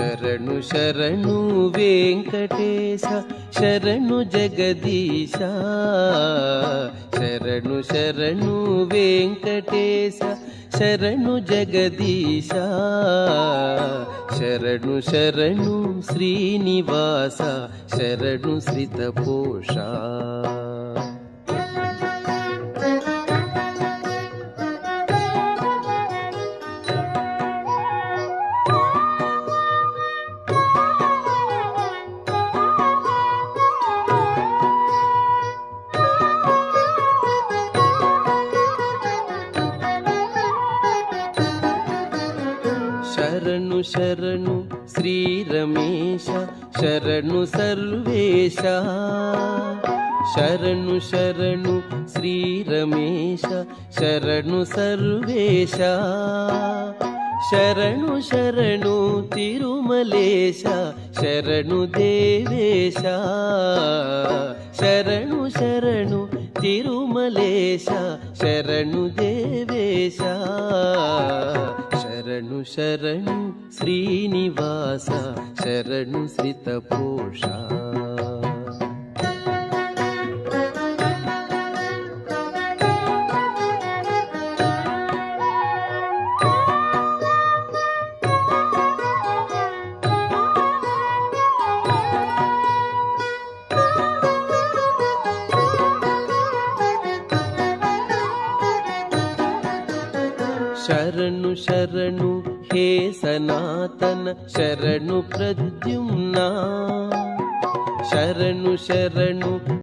ಶರಣು ಶರಣು ವೆಂಕಟೇಶ ಶರಣು ಜಗದೀಶ ಶರಣು ಶರಣು ವೆಂಕಟೇಶ ಶರಣು ಜಗದೀಶ ಶರಣು ಶರಣು ಶ್ರೀನಿವಾಸ ಶರಣು ಶ್ರಿತಪೋಷ ಶರಣು ಶರಣು ಶ್ರೀ ರಮೇಶ ಶರಣು ಸರ್ವೇಶ ಶರಣು ಶರಣು ಶ್ರೀ ರಮೇಶ ಶರಣು ಸರ್ವೇಶ ಶರಣು ಶರಣು ತಿರುಮಲೇಶ ಶರಣು ದೇವೇಶ ಶರಣು ಶರಣು ತಿರುಮಲೇಶ ಶರಣು ದೇವೇಶ ಶರಣು ಶರಣು ಶ್ರೀನಿವಾಸ ಶರಣು ಶ್ರಿತಪೋಷ ಶರಣು ಶರಣು ಹೇ ಸನಾತನ ಶರಣು ಪ್ರದ್ಯುಮ್ನ ಶರಣು ಶರಣು